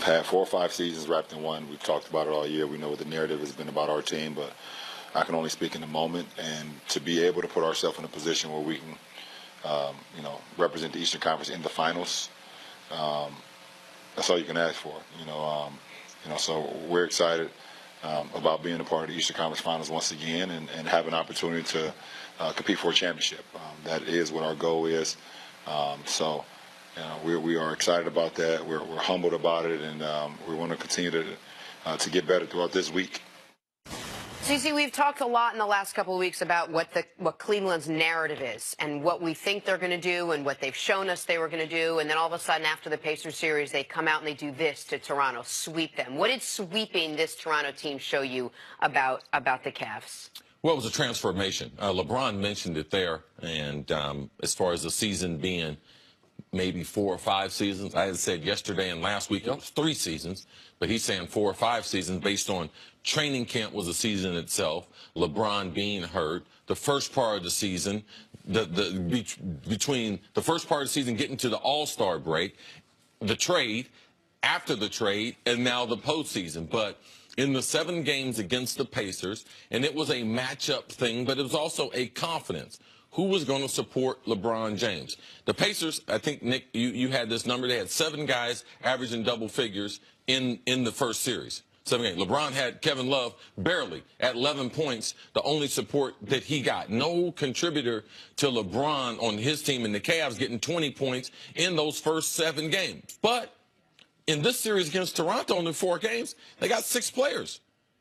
had 4 or 5 seasons wrapped in one. We've talked about it all year. We know what the narrative has been about our team, but I can only speak in the moment. And to be able to put ourselves in a position where we can, represent the Eastern Conference in the finals, that's all you can ask for. So we're excited about being a part of the Eastern Conference Finals once again and have an opportunity to compete for a championship. That is what our goal is. We are excited about that. We're humbled about it, and we want to continue to get better throughout this week. CC, we've talked a lot in the last couple of weeks about what Cleveland's narrative is and what we think they're going to do and what they've shown us they were going to do. And then all of a sudden, after the Pacers series, they come out and they do this to Toronto, sweep them. What did sweeping this Toronto team show you about the Cavs? Well, it was a transformation. LeBron mentioned it there. And as far as the season being maybe 4 or 5 seasons, I had said yesterday and last week it was 3 seasons. But he's saying 4 or 5 seasons based on training camp was a season itself, LeBron being hurt, the first part of the season, between the first part of the season getting to the All-Star break, the trade, after the trade, and now the postseason. But in the 7 games against the Pacers, and it was a matchup thing, but it was also a confidence. Who was going to support LeBron James? The Pacers, I think, Nick, you had this number. They had 7 guys averaging double figures in the first series. 7 games. LeBron had Kevin Love barely at 11 points, the only support that he got. No contributor to LeBron on his team, and the Cavs getting 20 points in those first 7 games. But in this series against Toronto in the 4 games, they got 6 players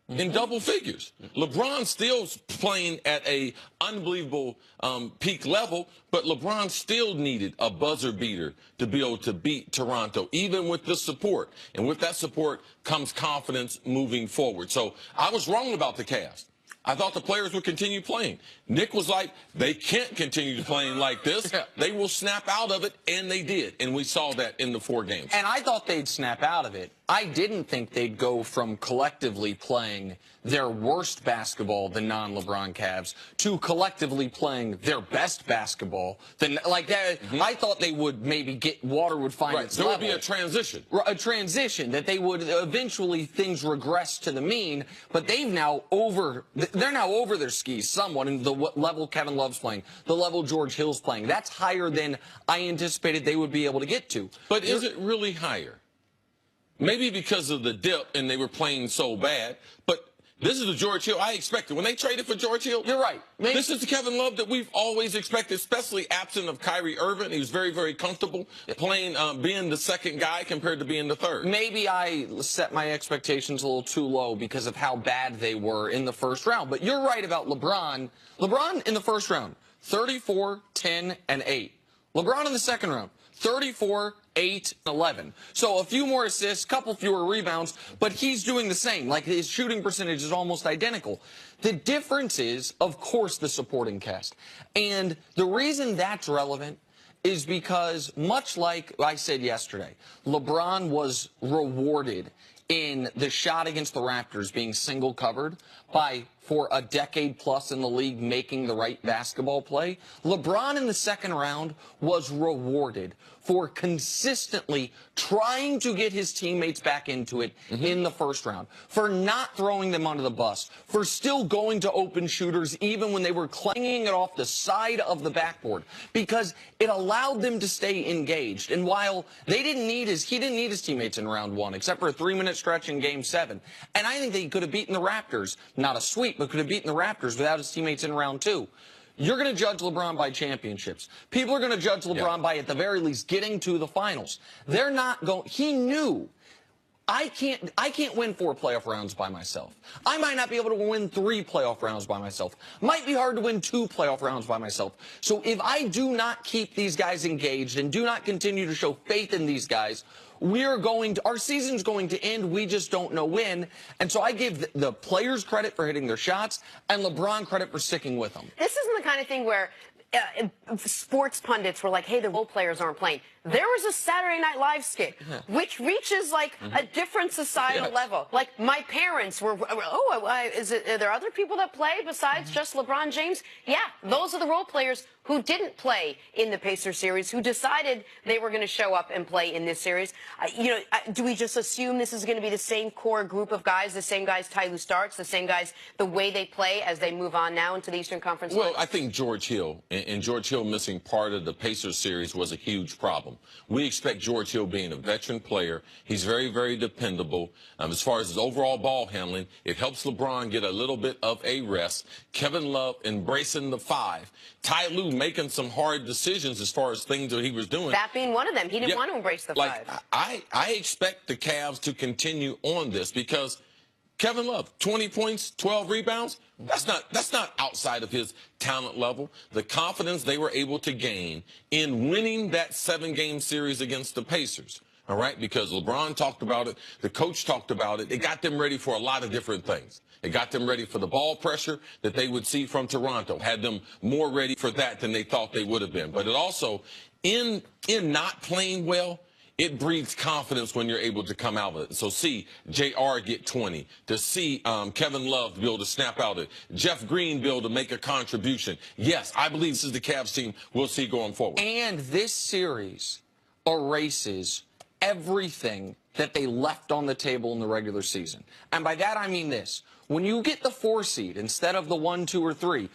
in double figures. LeBron still playing at a unbelievable peak level, but LeBron still needed a buzzer beater to be able to beat Toronto, even with the support. And with that support comes confidence moving forward. So I was wrong about the Cavs. I thought the players would continue playing. Nick was like, they can't continue playing like this. They will snap out of it, and they did. And we saw that in the 4 games. And I thought they'd snap out of it. I didn't think they'd go from collectively playing their worst basketball, the non-LeBron Cavs, to collectively playing their best basketball. Like that, I thought they would maybe water would find its level. There would be a transition. A transition, that they would eventually things regress to the mean, but they're now over their skis somewhat in the level Kevin Love's playing, the level George Hill's playing. That's higher than I anticipated they would be able to get to. But is it really higher? Maybe because of the dip and they were playing so bad, but this is the George Hill I expected. When they traded for George Hill, you're right. This is the Kevin Love that we've always expected, especially absent of Kyrie Irving. He was very, very comfortable playing, being the second guy compared to being the third. Maybe I set my expectations a little too low because of how bad they were in the first round. But you're right about LeBron. LeBron in the first round, 34, 10, and 8. LeBron in the second round, 34, 8, 11. So a few more assists, couple fewer rebounds, but he's doing the same. Like, his shooting percentage is almost identical. The difference is, of course, the supporting cast. And the reason that's relevant is because, much like I said yesterday, LeBron was rewarded in the shot against the Raptors being single covered by, for a decade plus in the league, making the right basketball play. LeBron in the second round was rewarded for consistently trying to get his teammates back into it in the first round, for not throwing them under the bus, for still going to open shooters even when they were clanging it off the side of the backboard, because it allowed them to stay engaged. And while he didn't need his teammates in round 1, except for a 3-minute stretch in Game 7, and I think they could have beaten the Raptors, not a sweep, but could have beaten the Raptors without his teammates in round 2. You're going to judge LeBron by championships. People are going to judge LeBron by, at the very least, getting to the finals. They're not going. He knew, I can't win 4 playoff rounds by myself. I might not be able to win 3 playoff rounds by myself. Might be hard to win 2 playoff rounds by myself. So if I do not keep these guys engaged and do not continue to show faith in these guys, our season's going to end. We just don't know when. And so I give the players credit for hitting their shots and LeBron credit for sticking with them. This isn't the kind of thing where sports pundits were like, hey, the role players aren't playing. there was a Saturday Night Live skit, which reaches like a different societal level. Like my parents were, are there other people that play besides just LeBron James? Yeah, those are the role players who didn't play in the Pacers series, who decided they were going to show up and play in this series. Do we just assume this is going to be the same core group of guys, the same guys Ty Lue starts, the same guys, the way they play as they move on now into the Eastern Conference? Well, I think George Hill, and George Hill missing part of the Pacers series was a huge problem. We expect George Hill being a veteran player. He's very, very dependable. As far as his overall ball handling, it helps LeBron get a little bit of a rest. Kevin Love embracing the 5. Ty Lue making some hard decisions as far as things that he was doing. That being one of them. He didn't want to embrace the 5. I expect the Cavs to continue on this because Kevin Love, 20 points, 12 rebounds, that's not outside of his talent level. The confidence they were able to gain in winning that 7-game series against the Pacers, all right, because LeBron talked about it, the coach talked about it. It got them ready for a lot of different things. It got them ready for the ball pressure that they would see from Toronto, had them more ready for that than they thought they would have been. But it also, in not playing well, it breeds confidence when you're able to come out of it. So see JR get 20, to see Kevin Love be able to snap out it, Jeff Green be able to make a contribution. Yes, I believe this is the Cavs team we'll see going forward. And this series erases everything that they left on the table in the regular season. And by that I mean this. When you get the 4 seed instead of the 1, 2, or 3,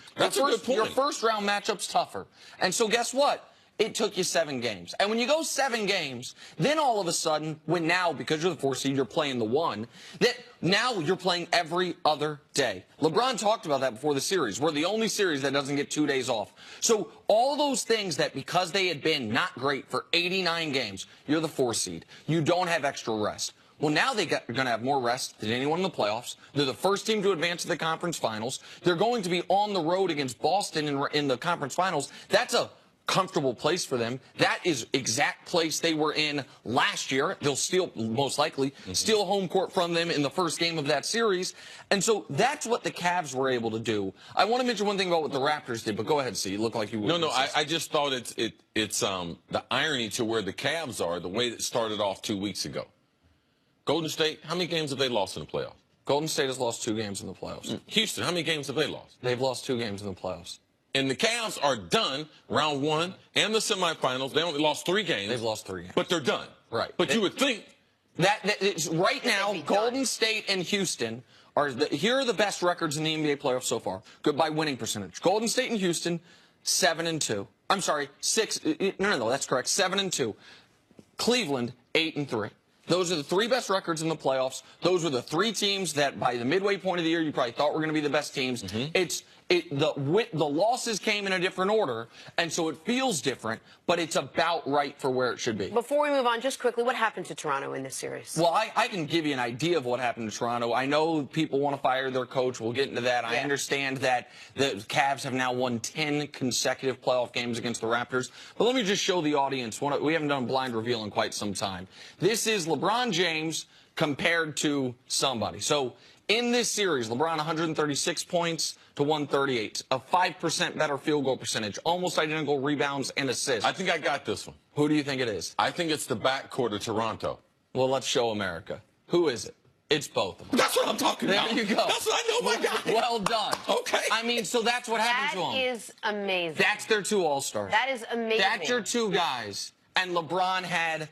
your first round matchup's tougher. And so guess what? It took you 7 games. And when you go 7 games, then all of a sudden, because you're the 4 seed, you're playing the 1, that now you're playing every other day. LeBron talked about that before the series. We're the only series that doesn't get 2 days off. So all those things that because they had been not great for 89 games, you're the 4 seed. You don't have extra rest. Well, now they're going to have more rest than anyone in the playoffs. They're the first team to advance to the conference finals. They're going to be on the road against Boston in the conference finals. That's a comfortable place for them. That is exact place they were in last year. They'll still, most likely, steal home court from them in the first game of that series. And so that's what the Cavs were able to do. I want to mention one thing about what the Raptors did, but go ahead, see. You look like you would. No, I just thought it's the irony to where the Cavs are, the way it started off 2 weeks ago. Golden State, how many games have they lost in the playoffs? Golden State has lost 2 games in the playoffs. Houston, how many games have they lost? They've lost 2 games in the playoffs. And the Cavs are done round 1 and the semifinals. They only lost 3 games. They've lost 3 games. But they're done. Right. But you would think that it's right now, Golden State and Houston here are the best records in the NBA playoffs so far. Good by winning percentage. Golden State and Houston, 7-2. I'm sorry, 6. No, that's correct. 7-2. Cleveland, 8-3. Those are the 3 best records in the playoffs. Those were the 3 teams that by the midway point of the year you probably thought were going to be the best teams. The losses came in a different order, and so it feels different, but it's about right for where it should be. Before we move on, just quickly, what happened to Toronto in this series? Well, I can give you an idea of what happened to Toronto. I know people want to fire their coach. We'll get into that. Yeah. I understand that the Cavs have now won 10 consecutive playoff games against the Raptors. But let me just show the audience. We haven't done a blind reveal in quite some time. This is LeBron James compared to somebody. So in this series, LeBron 136 points to 138, a 5% better field goal percentage, almost identical rebounds and assists. I think I got this one. Who do you think it is? I think it's the backcourt of Toronto. Well, let's show America. Who is it? It's both of them. That's what I'm talking about. There you go. That's what I know, my guy. Well done. Okay. I mean, so that's what happened to them. That is amazing. That's their 2 All-Stars. That is amazing. That's your 2 guys. And LeBron had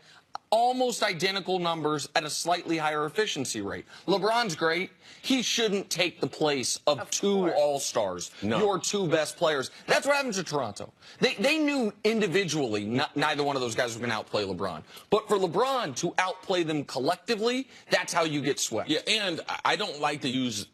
almost identical numbers at a slightly higher efficiency rate. LeBron's great. He shouldn't take the place of 2 All-Stars, your 2 best players. That's what happened to Toronto. They knew individually neither one of those guys was going to outplay LeBron. But for LeBron to outplay them collectively, that's how you get swept. Yeah, and I don't like to use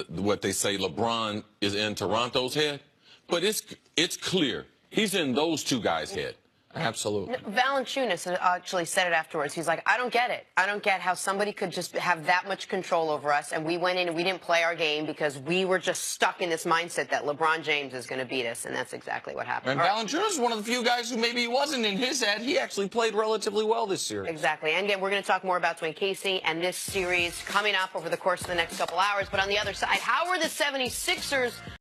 what they say LeBron is in Toronto's head, but it's clear he's in those 2 guys' head. Absolutely. Valanciunas actually said it afterwards. He's like, I don't get it. I don't get how somebody could just have that much control over us, and we went in and we didn't play our game because we were just stuck in this mindset that LeBron James is going to beat us, and that's exactly what happened. And Valanciunas is one of the few guys who maybe he wasn't in his head. He actually played relatively well this series. Exactly. And again, we're going to talk more about Dwayne Casey and this series coming up over the course of the next couple hours. But on the other side, how are the 76ers